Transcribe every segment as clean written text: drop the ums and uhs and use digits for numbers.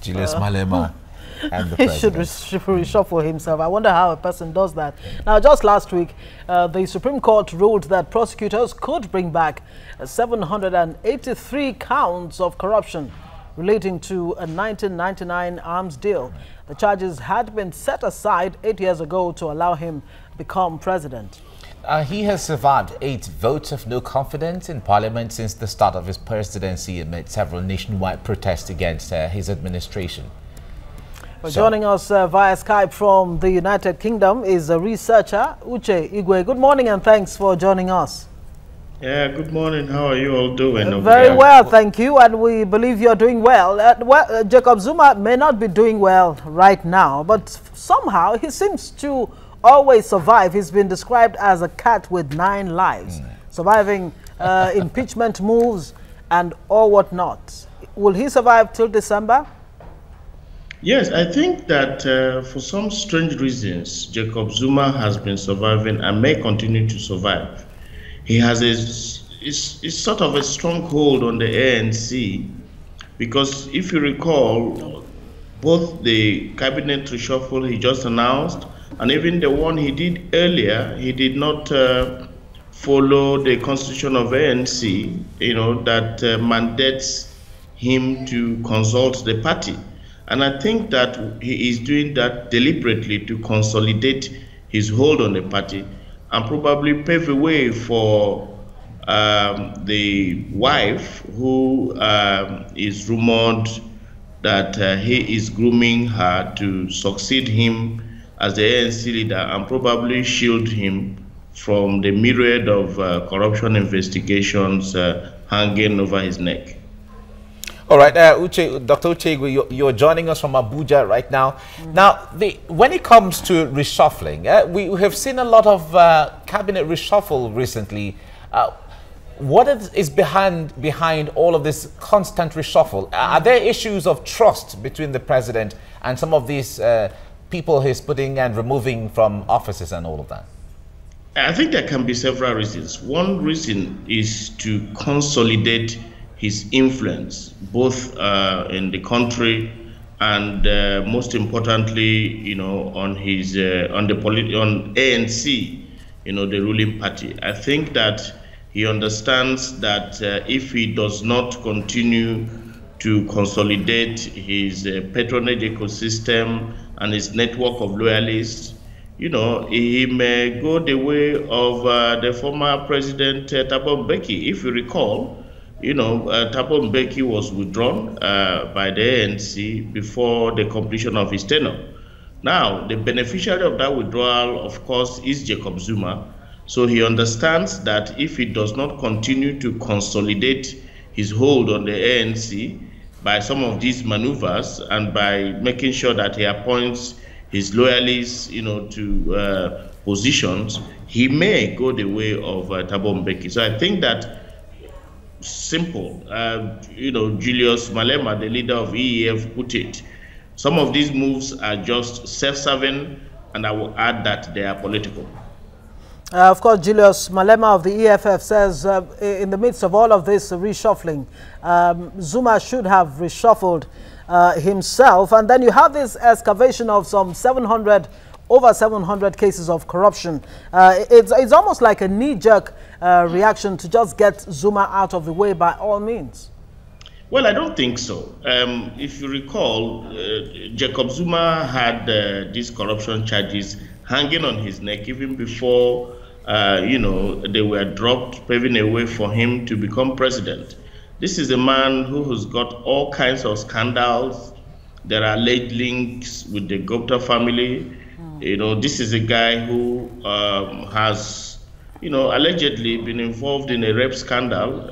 Julius Malema and the He president. should reshuffle himself. I wonder how a person does that. Now, just last week, the Supreme Court ruled that prosecutors could bring back 783 counts of corruption relating to a 1999 arms deal. The charges had been set aside 8 years ago to allow him become president. He has survived 8 votes of no confidence in Parliament since the start of his presidency amid several nationwide protests against his administration. Joining us via Skype from the United Kingdom is a researcher, Uche Igwe. Good morning and thanks for joining us. Yeah, good morning. How are you all doing? Very well, thank you, and we believe you're doing well. Jacob Zuma may not be doing well right now, but somehow he seems to always survive. He's been described as a cat with 9 lives, surviving impeachment moves and all whatnot. Will he survive till December? Yes, I think that for some strange reasons, Jacob Zuma has been surviving and may continue to survive. He has it's sort of a stronghold on the ANC, because if you recall, both the cabinet reshuffle he just announced and even the one he did earlier, he did not follow the constitution of ANC, that mandates him to consult the party. And I think that he is doing that deliberately to consolidate his hold on the party and probably pave the way for the wife who is rumored that he is grooming her to succeed him as the ANC leader and probably shield him from the myriad of corruption investigations hanging over his neck. All right, Dr. Uche, you're joining us from Abuja right now. Now, when it comes to reshuffling, we have seen a lot of cabinet reshuffle recently. What is behind all of this constant reshuffle? Are there issues of trust between the president and some of these people he's putting and removing from offices and all of that? I think there can be several reasons. One reason is to consolidate his influence, both in the country and most importantly, on his on ANC, the ruling party. I think that he understands that if he does not continue to consolidate his patronage ecosystem and his network of loyalists, he may go the way of the former president Thabo Mbeki. If you recall, Thabo Mbeki was withdrawn by the ANC before the completion of his tenure. Now, the beneficiary of that withdrawal, of course, is Jacob Zuma. So he understands that if he does not continue to consolidate his hold on the ANC by some of these maneuvers and by making sure that he appoints his loyalists, to positions, he may go the way of Thabo Mbeki. So I think that simple. Julius Malema, the leader of EEF, put it. Some of these moves are just self-serving, and I will add that they are political. Of course, Julius Malema of the EFF says in the midst of all of this reshuffling, Zuma should have reshuffled himself. And then you have this excavation of some over 700 cases of corruption. It's almost like a knee-jerk reaction to just get Zuma out of the way by all means. Well, I don't think so. If you recall, Jacob Zuma had these corruption charges hanging on his neck even before, they were dropped, paving a way for him to become president. This is a man who has got all kinds of scandals. There are late links with the Gupta family. This is a guy who has, allegedly been involved in a rape scandal.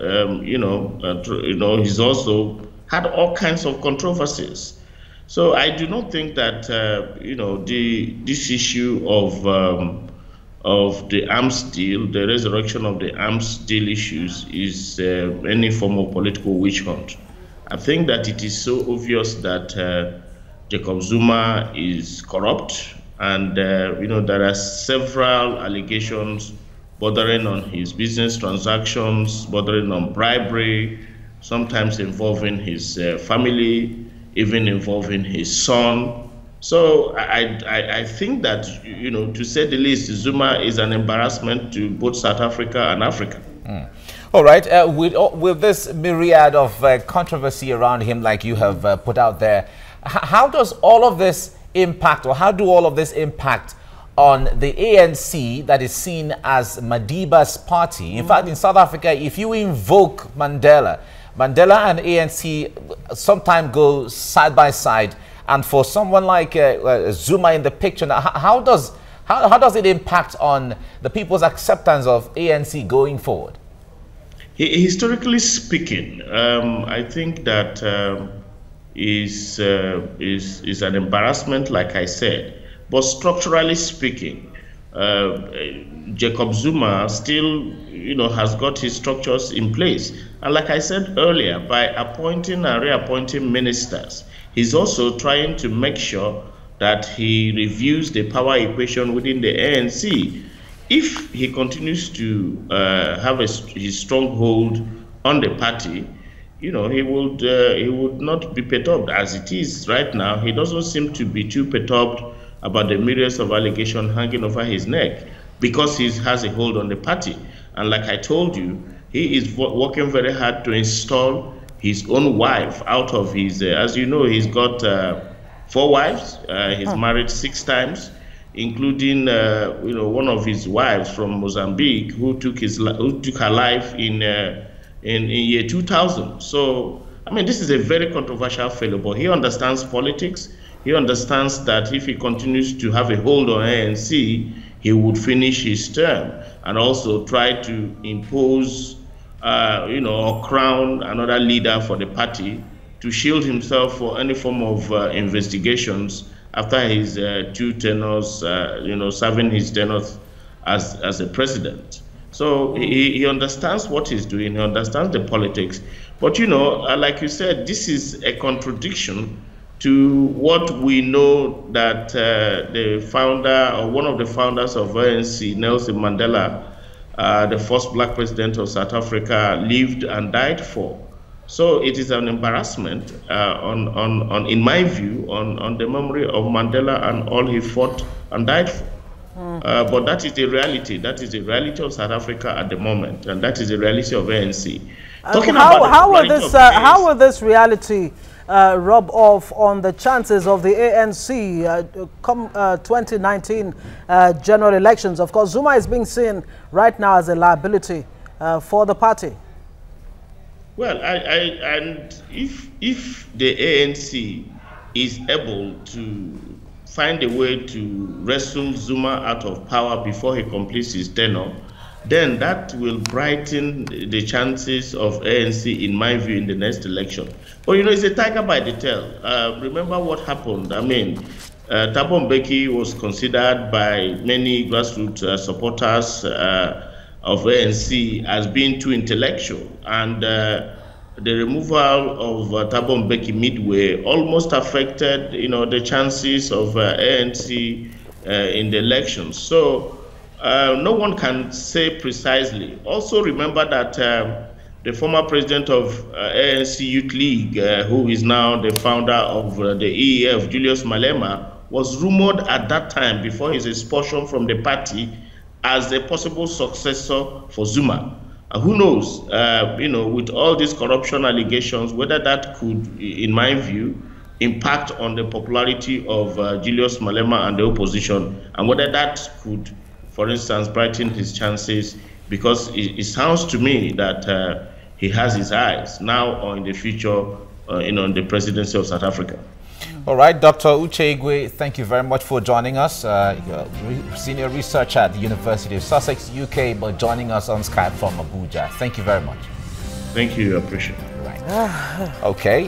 He's also had all kinds of controversies. So I do not think that, this issue of the arms deal, the resurrection of the arms deal issues is any form of political witch hunt. I think that it is so obvious that Jacob Zuma is corrupt. And, there are several allegations bordering on his business transactions, bordering on bribery, sometimes involving his family, even involving his son. So I think that, to say the least, Zuma is an embarrassment to both South Africa and Africa. All right. With this myriad of controversy around him, like you have put out there, how does all of this impact, or how do all of this impact on the ANC that is seen as Madiba's party? In fact, in South Africa, if you invoke Mandela and ANC sometimes go side by side. And for someone like Zuma in the picture, now, how does it impact on the people's acceptance of ANC going forward? Historically speaking, I think that is an embarrassment, like I said. But structurally speaking, Jacob Zuma still, has got his structures in place. And like I said earlier, by appointing and reappointing ministers, he's also trying to make sure that he reviews the power equation within the ANC. If he continues to have his stronghold on the party, he would not be perturbed as it is right now. He doesn't seem to be too perturbed about the myriads of allegations hanging over his neck because he has a hold on the party. And like I told you, he is working very hard to install his own wife out of his, as you know, he's got 4 wives. He's married 6 times, including, one of his wives from Mozambique who took her life in year 2000. So, I mean, this is a very controversial fellow, but he understands politics. He understands that if he continues to have a hold on ANC, he would finish his term and also try to impose, or crown another leader for the party to shield himself for any form of investigations after his 2 tenures, serving his tenures as a president. So he understands what he's doing. He understands the politics. But, like you said, this is a contradiction to what we know that the founder, or one of the founders of ANC, Nelson Mandela, the first black president of South Africa, lived and died for. So it is an embarrassment, in my view, on the memory of Mandela and all he fought and died for. But that is the reality. That is the reality of South Africa at the moment, and that is the reality of ANC. How will this reality rub off on the chances of the ANC come 2019 general elections? Of course, Zuma is being seen right now as a liability for the party. Well, and if the ANC is able to find a way to wrestle Zuma out of power before he completes his tenure, then that will brighten the chances of ANC, in my view, in the next election. But it's a tiger by the tail. Remember what happened. I mean, Thabo Mbeki was considered by many grassroots supporters of ANC as being too intellectual, and the removal of Thabo Mbeki midway almost affected, the chances of ANC in the elections. So no one can say precisely. Also remember that the former president of ANC Youth League, who is now the founder of the EEF, Julius Malema, was rumored at that time, before his expulsion from the party, as a possible successor for Zuma. Who knows, with all these corruption allegations, whether that could, in my view, impact on the popularity of Julius Malema and the opposition, and whether that could, for instance, brighten his chances, because it sounds to me that he has his eyes now or in the future, on the presidency of South Africa. All right, Dr. Uche Igwe, thank you very much for joining us. You're senior researcher at the University of Sussex, UK, but joining us on Skype from Abuja. Thank you very much. Thank you, I appreciate it. Right. Okay.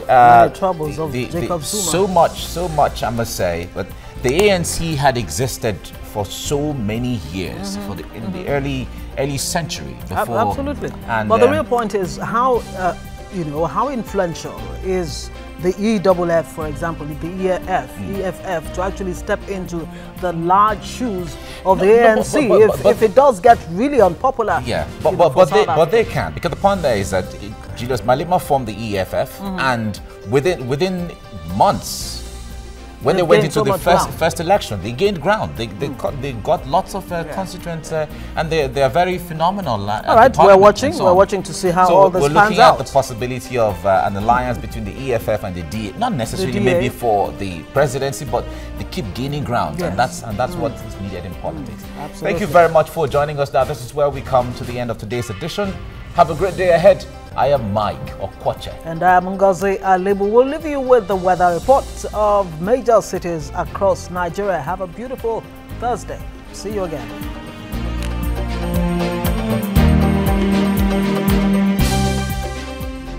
Troubles of Jacob Zuma. So much, I must say, but the ANC had existed for so many years, in the early century. Before, absolutely. But the real point is how, how influential is the EFF, for example, the EFF, to actually step into the large shoes of the ANC if it does get really unpopular. Yeah, but they can, because the point there is that Julius Malema formed the EFF, and within months. When they went into the first election, they gained ground. They got lots of constituents, and they are very phenomenal. All right, we're watching to see how all this pans out. So we're looking at the possibility of an alliance between the EFF and the DA, not necessarily maybe for the presidency, but they keep gaining ground, and that's what is needed in politics. Absolutely. Thank you very much for joining us. Now, this is where we come to the end of today's edition. Have a great day ahead. I am Mike Okwache. And I am Ngozi Alibu. We'll leave you with the weather report of major cities across Nigeria. Have a beautiful Thursday. See you again.